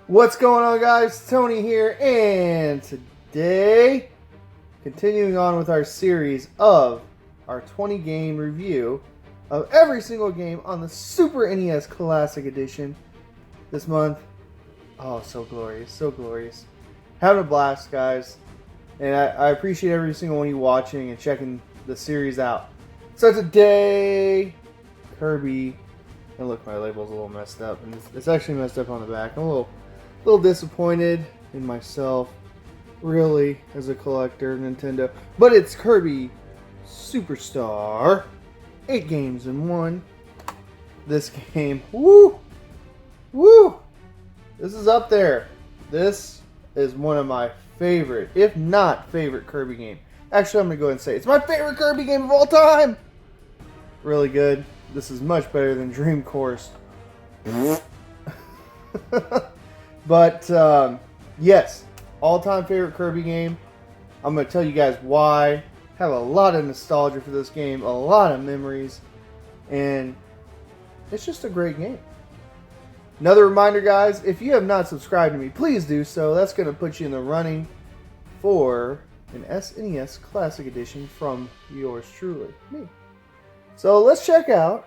What's going on, guys? Tony here, and today, continuing on with our series of our 20 game review of every single game on the Super NES Classic Edition this month. Oh, so glorious, so glorious. Having a blast, guys, and I appreciate every single one of you watching and checking the series out. So today, Kirby, and look, my label's a little messed up, and it's actually messed up on the back. I'm a little disappointed in myself, really, as a collector, Nintendo. But it's Kirby Super Star, 8 games in 1. This game, woo! This is up there. This is one of my favorite, if not favorite, Kirby game. Actually, I'm going to go ahead and say it's my favorite Kirby game of all time! Really good. This is much better than Dream Course. But, yes, all-time favorite Kirby game. I'm going to tell you guys why. Have a lot of nostalgia for this game, a lot of memories, and it's just a great game. Another reminder, guys, if you have not subscribed to me, please do so. That's going to put you in the running for an SNES Classic Edition from yours truly, me. So let's check out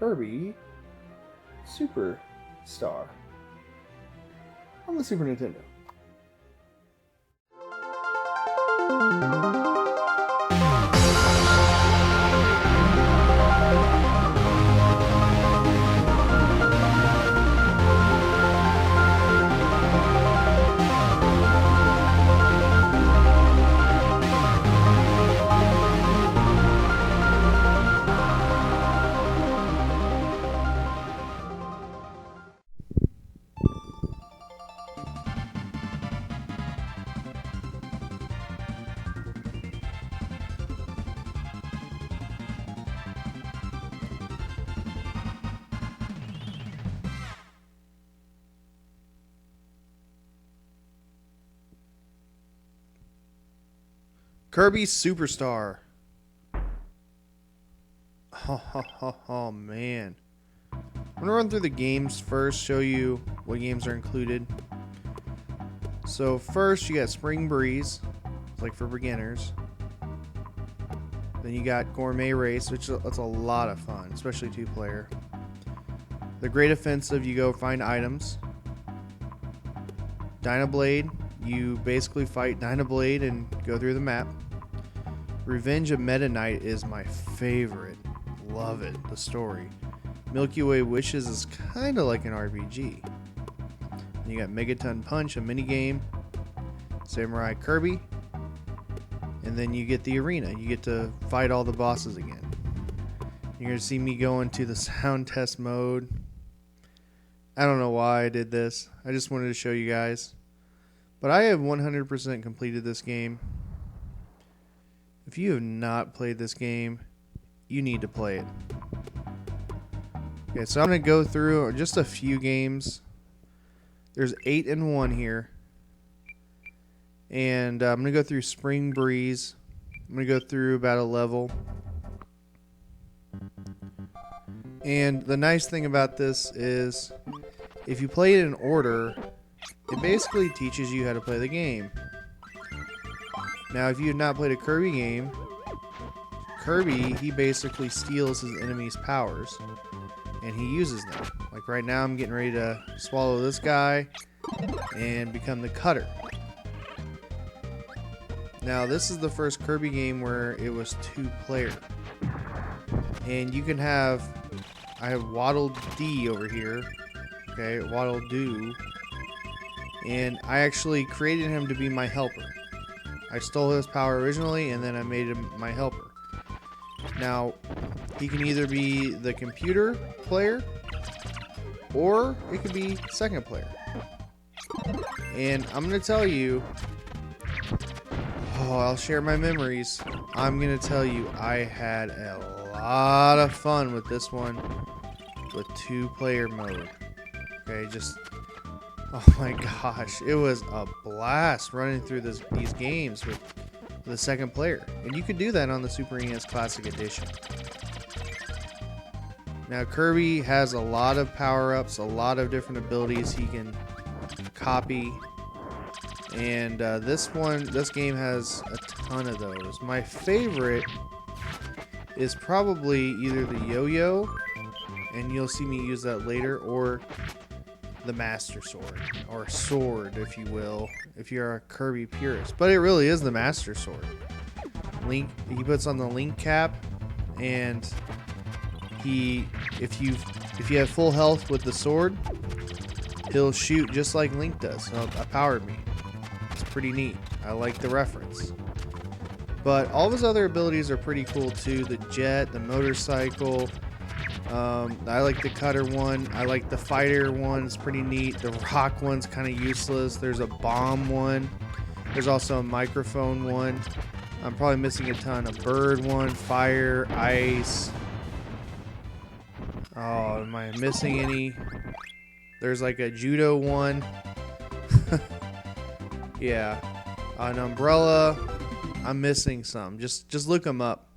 Kirby Super Star on the Super Nintendo. Kirby Super Star. Oh man. I'm going to run through the games first, show you what games are included. So first you got Spring Breeze, it's like for beginners. Then you got Gourmet Race, which that's a lot of fun, especially 2-player. The Great Offensive, you go find items. Dynablade, you basically fight Dynablade and go through the map. Revenge of Meta Knight is my favorite. Love it, the story. Milky Way Wishes is kind of like an RPG. And you got Megaton Punch, a minigame. Samurai Kirby. And then you get the arena. You get to fight all the bosses again. You're going to see me go into the sound test mode. I don't know why I did this. I just wanted to show you guys. But I have 100% completed this game. If you have not played this game, you need to play it. Okay, so I'm going to go through just a few games. There's 8 in 1 here. And I'm going to go through Spring Breeze. I'm going to go through about a level. And the nice thing about this is, if you play it in order, it basically teaches you how to play the game. Now, if you have not played a Kirby game, Kirby, he basically steals his enemy's powers, and he uses them. Like right now, I'm getting ready to swallow this guy and become the Cutter. Now, this is the first Kirby game where it was 2-player. And you can have, I have Waddle Dee over here, okay, Waddle Doo, and I actually created him to be my helper. I stole his power originally, and then I made him my helper. Now, he can either be the computer player, or it could be second player. And I'm going to tell you, I'll share my memories. I'm going to tell you, I had a lot of fun with this one, with 2-player mode. Okay, just... oh my gosh, it was a blast running through these games with the second player. And you could do that on the Super NES Classic Edition. Now Kirby has a lot of power-ups, a lot of different abilities he can copy, and this game has a ton of those. My favorite is probably either the yo-yo, and you'll see me use that later, or the Master Sword, or sword, if you will, if you're a Kirby purist. But it really is the Master Sword. Link, he puts on the Link cap, and if you have full health with the sword, he'll shoot just like Link does. So a power beam. It's pretty neat. I like the reference. But all of his other abilities are pretty cool too. The jet, the motorcycle. I like the cutter one. I like the fighter one. It's pretty neat. The rock one's kind of useless. There's a bomb one. There's also a microphone one. I'm probably missing a ton. A bird one, fire, ice. Oh, am I missing any? There's like a judo one. Yeah. An umbrella. I'm missing some. Just look them up.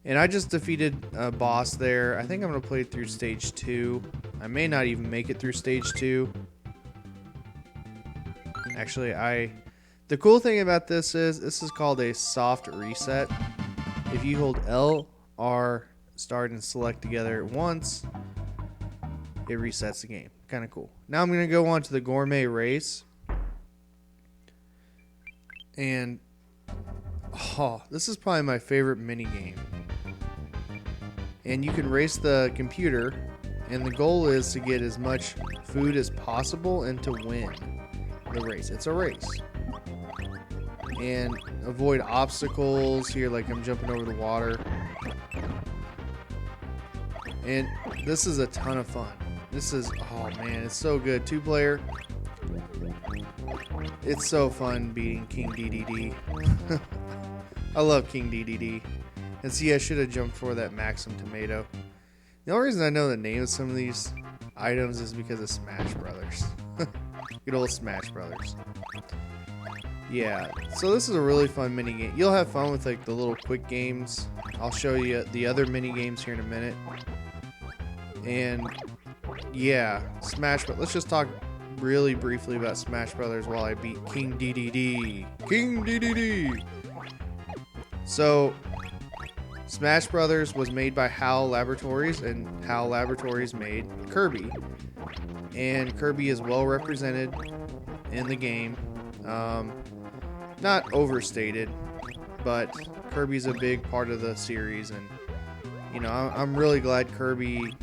And I just defeated a boss there. I think I'm going to play through stage 2. I may not even make it through stage 2. Actually, the cool thing about this is called a soft reset. If you hold L, R, start and select together at once, it resets the game. Kind of cool. Now I'm going to go on to the gourmet race. And this is probably my favorite mini game. And you can race the computer, and the goal is to get as much food as possible and to win the race. It's a race. And avoid obstacles here, like I'm jumping over the water. And this is a ton of fun. This is, oh man, it's so good. 2-player. It's so fun beating King DDD. I love King DDD. And see, I should have jumped for that Maxim Tomato. The only reason I know the name of some of these items is because of Smash Brothers. Good old Smash Brothers. Yeah, so this is a really fun mini game. You'll have fun with like the little quick games. I'll show you the other mini games here in a minute. And yeah, Smash. But let's just talk really briefly about Smash Brothers while I beat King DDD. King DDD. So, Smash Brothers was made by HAL Laboratories, and HAL Laboratories made Kirby. And Kirby is well represented in the game. Not overstated, but Kirby's a big part of the series, and you know, I'm really glad Kirby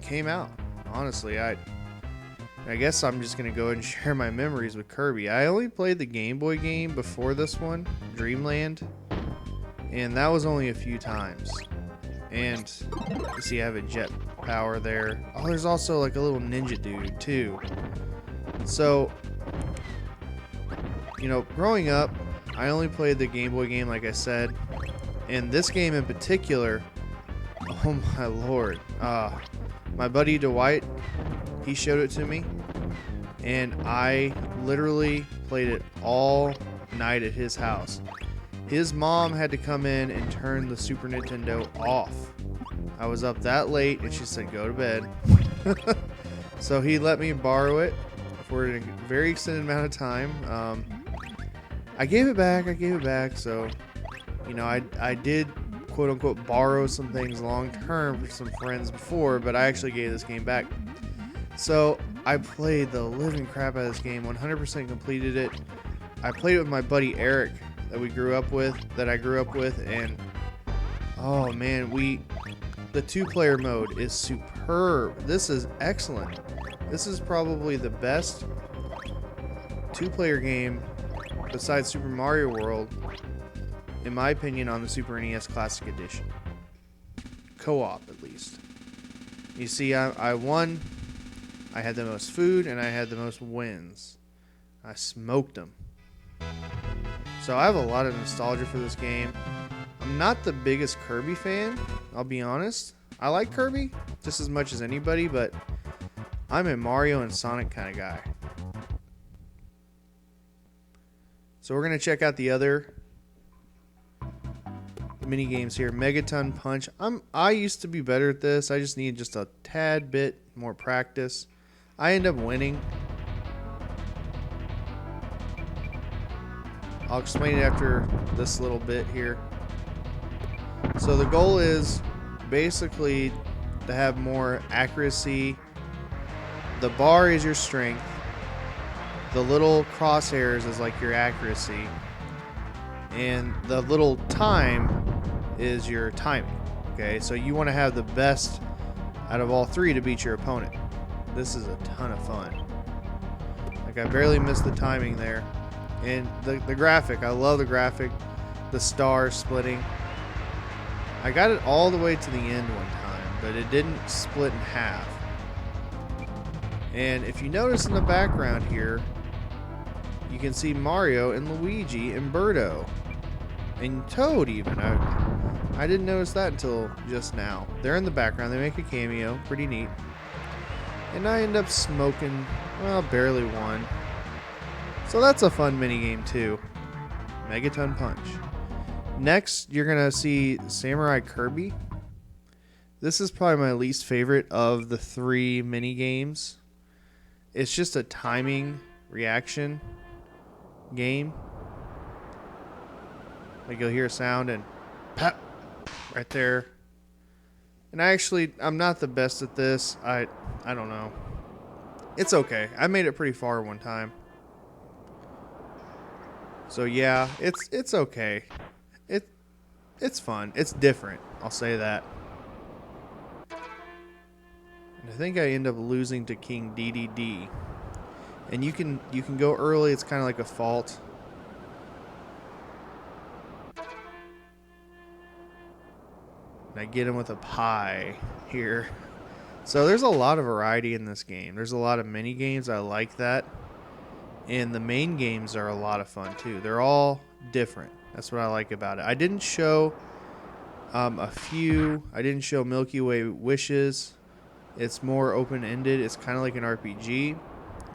came out. Honestly, I guess I'm just gonna go ahead and share my memories with Kirby. I only played the Game Boy game before this one, Dreamland. And that was only a few times. And you see I have a jet power there. Oh, there's also like a little ninja dude too. So, you know, growing up, I only played the Game Boy game, like I said. And this game in particular, oh my lord. My buddy Dwight, he showed it to me. And I literally played it all night at his house. His mom had to come in and turn the Super Nintendo off. I was up that late and she said, go to bed. So he let me borrow it for a very extended amount of time. I gave it back. So, you know, I did quote unquote borrow some things long term for some friends before, but I actually gave this game back. So I played the living crap out of this game, 100% completed it. I played it with my buddy Eric that I grew up with, and oh man, the 2-player mode is superb. This is excellent. This is probably the best 2-player game besides Super Mario World, in my opinion, on the Super NES Classic Edition. Co-op, at least. You see, I won. I had the most food, and I had the most wins. I smoked them. So I have a lot of nostalgia for this game. I'm not the biggest Kirby fan, I'll be honest. I like Kirby just as much as anybody, but I'm a Mario and Sonic kind of guy. So we're going to check out the other mini games here. Megaton Punch. I used to be better at this. I just need just a tad bit more practice. I end up winning. I'll explain it after this little bit here. So the goal is basically to have more accuracy. The bar is your strength. The little crosshairs is like your accuracy. And the little time is your timing. Okay, so you want to have the best out of all three to beat your opponent. This is a ton of fun. Like, I barely missed the timing there. And the graphic, I love the graphic. The star splitting. I got it all the way to the end one time, but it didn't split in half. And if you notice in the background here, you can see Mario and Luigi and Birdo. And Toad even. I didn't notice that until just now. They're in the background. They make a cameo. Pretty neat. And I end up smoking, well, barely one. So that's a fun minigame too. Megaton Punch. Next, you're going to see Samurai Kirby. This is probably my least favorite of the three minigames. It's just a timing reaction game. Like, you'll hear a sound and pop right there. And I'm not the best at this. I don't know. It's okay. I made it pretty far one time. So yeah, it's okay. It's fun. It's different. I'll say that. And I think I end up losing to King DDD. And you can go early. It's kind of like a fault. And I get him with a pie here. So there's a lot of variety in this game. There's a lot of mini games. I like that. And the main games are a lot of fun too. They're all different. That's what I like about it. I didn't show a few. I didn't show Milky Way Wishes. It's more open-ended. It's kind of like an RPG.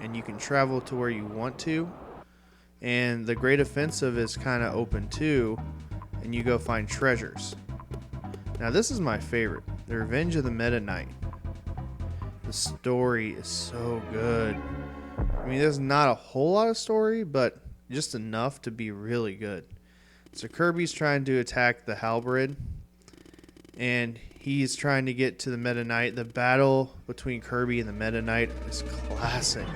And you can travel to where you want to. And the Great Offensive is kind of open too. And you go find treasures. Now this is my favorite. The Revenge of the Meta Knight. The story is so good. I mean, there's not a whole lot of story, but just enough to be really good. So Kirby's trying to attack the halberd, and he's trying to get to the Meta Knight. The battle between Kirby and the Meta Knight is classic.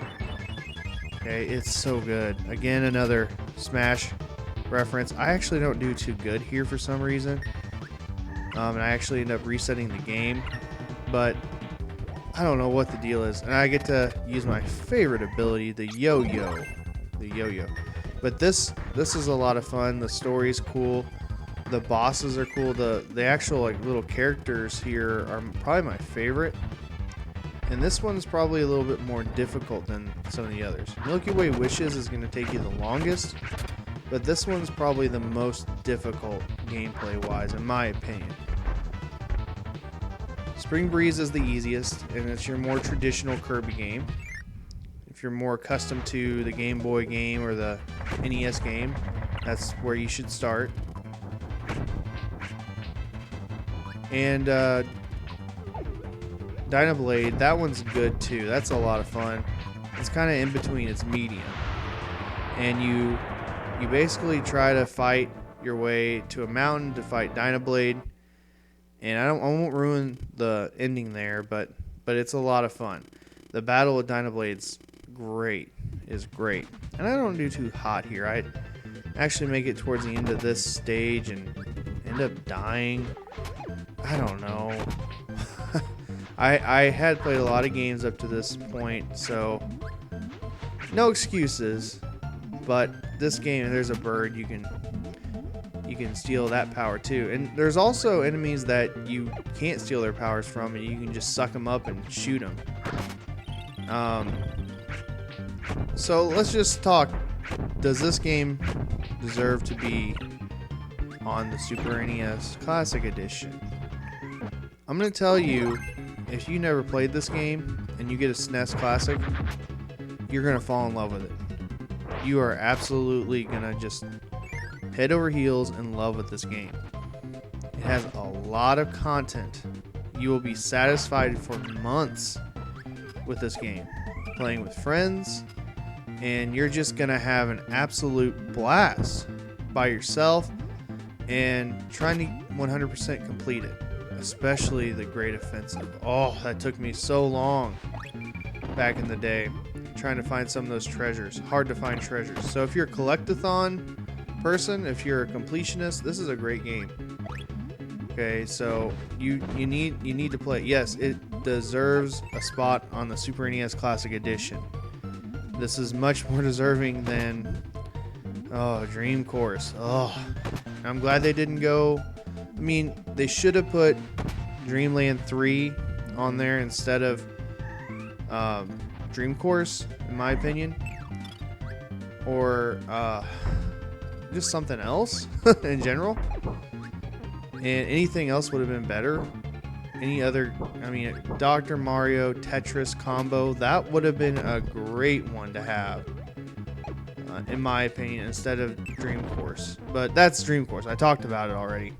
Okay, it's so good. Again, another Smash reference. I actually don't do too good here for some reason. And I actually end up resetting the game, but I don't know what the deal is. And I get to use my favorite ability, the yo-yo. The yo-yo. But this is a lot of fun. The story's cool. The bosses are cool. The actual like little characters here are probably my favorite. And this one's probably a little bit more difficult than some of the others. Milky Way Wishes is going to take you the longest, but this one's probably the most difficult gameplay-wise, in my opinion. Spring Breeze is the easiest, and it's your more traditional Kirby game. If you're more accustomed to the Game Boy game or the NES game, that's where you should start. And Dynablade, that one's good too. That's a lot of fun. It's kind of in between. It's medium. And you basically try to fight your way to a mountain to fight Dynablade. And I won't ruin the ending there, but it's a lot of fun. The battle with Dynablade's is great. And I don't do too hot here. I actually make it towards the end of this stage and end up dying. I don't know. I had played a lot of games up to this point, so no excuses. But this game, there's a bird, you can steal that power too. And there's also enemies that you can't steal their powers from, and you can just suck them up and shoot them. So let's just talk. Does this game deserve to be on the Super NES Classic Edition? I'm going to tell you, if you never played this game and you get a SNES Classic, you're going to fall in love with it. You are absolutely going to just head over heels in love with this game. It has a lot of content. You will be satisfied for months with this game, playing with friends, and you're just gonna have an absolute blast by yourself and trying to 100% complete it, especially the Great Offensive. Oh, that took me so long back in the day trying to find some of those treasures. Hard to find treasures. So if you're a collectathon person, if you're a completionist, this is a great game. Okay, so you need to play it. Yes, it deserves a spot on the Super NES Classic Edition. This is much more deserving than Dream Course. Oh, I'm glad they didn't go. I mean, they should have put Dreamland 3 on there instead of Dream Course, in my opinion, or just something else in general. And anything else would have been better. Any other, I mean, Dr. Mario Tetris combo, that would have been a great one to have, in my opinion, instead of Dream Course. But that's Dream Course. I talked about it already.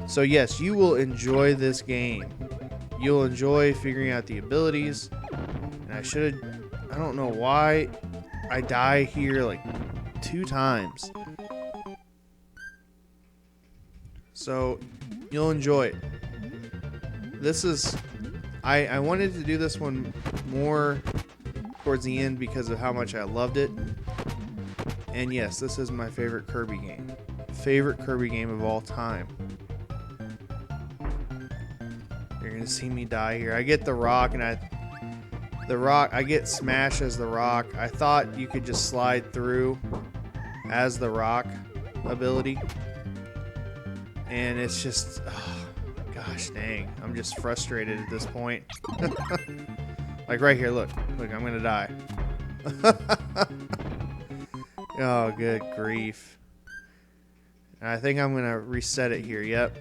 So yes, you will enjoy this game. You'll enjoy figuring out the abilities. And I don't know why I die here like 2 times. So you'll enjoy it. This is, I wanted to do this one more towards the end because of how much I loved it. And yes, this is my favorite Kirby game. Favorite Kirby game of all time. You're gonna see me die here. I get the rock and I get smashed as the rock. I thought you could just slide through as the rock ability. And it's just, oh, gosh dang. I'm just frustrated at this point. Like right here, look, I'm gonna die. Oh, good grief. And I think I'm gonna reset it here, yep.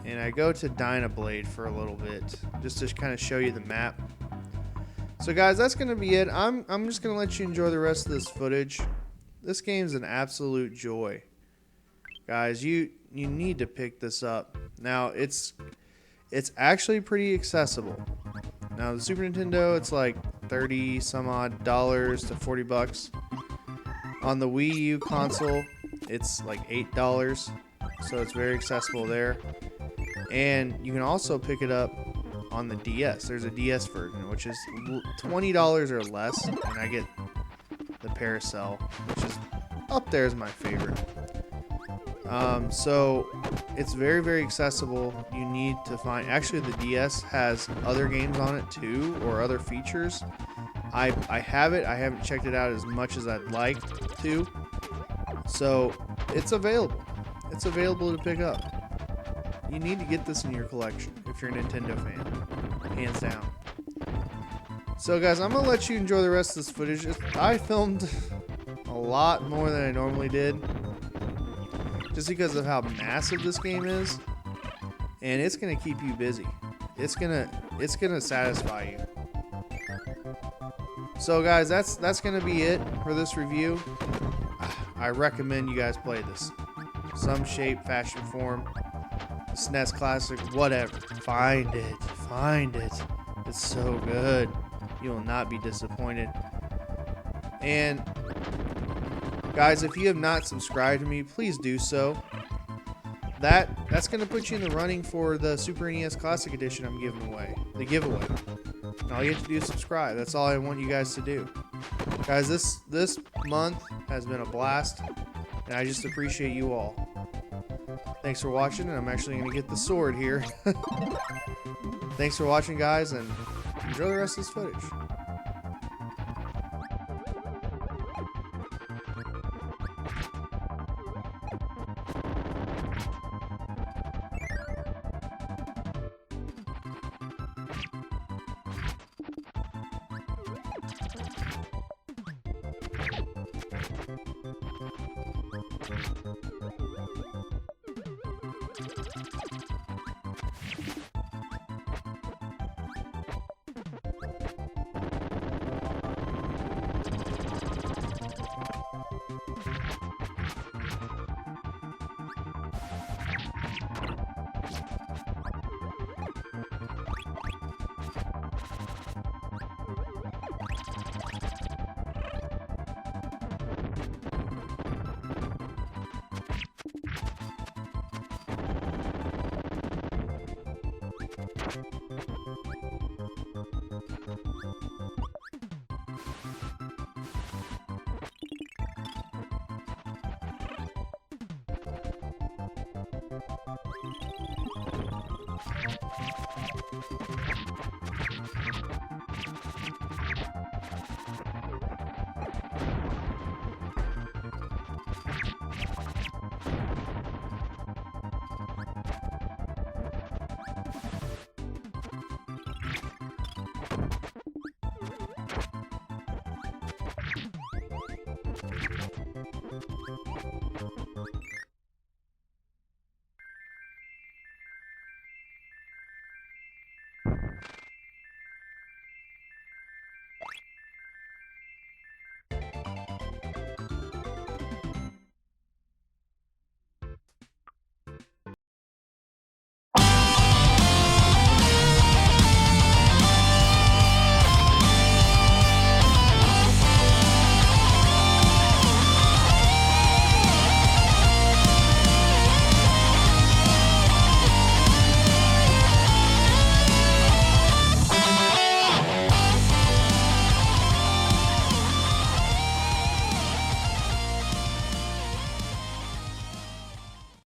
And I go to Dynablade for a little bit, just to kind of show you the map. So guys, that's going to be it. I'm just going to let you enjoy the rest of this footage. This game's an absolute joy. Guys, you need to pick this up. Now, it's actually pretty accessible. Now, the Super Nintendo, it's like 30 some odd dollars to 40 bucks. On the Wii U console, it's like $8. So it's very accessible there. And you can also pick it up on the DS. There's a DS version, which is $20 or less, and I get the Paracel, which is up there as my favorite. So it's very, very accessible. You need to find, actually the DS has other games on it too, or other features. I have it. I haven't checked it out as much as I'd like to. So it's available. It's available to pick up. You need to get this in your collection if you're a Nintendo fan, hands down. So guys, I'm gonna let you enjoy the rest of this footage. I filmed a lot more than I normally did, just because of how massive this game is, and it's gonna keep you busy. It's gonna satisfy you. So guys, that's gonna be it for this review. I recommend you guys play this, some shape, fashion, form. SNES Classic, whatever. Find it. It's so good. You will not be disappointed. And guys, if you have not subscribed to me, please do so. That's going to put you in the running for the Super NES Classic Edition I'm giving away. The giveaway. And all you have to do is subscribe. That's all I want you guys to do. Guys, this month has been a blast, and I just appreciate you all. Thanks for watching, and I'm actually going to get the sword here. Thanks for watching, guys, and enjoy the rest of this footage.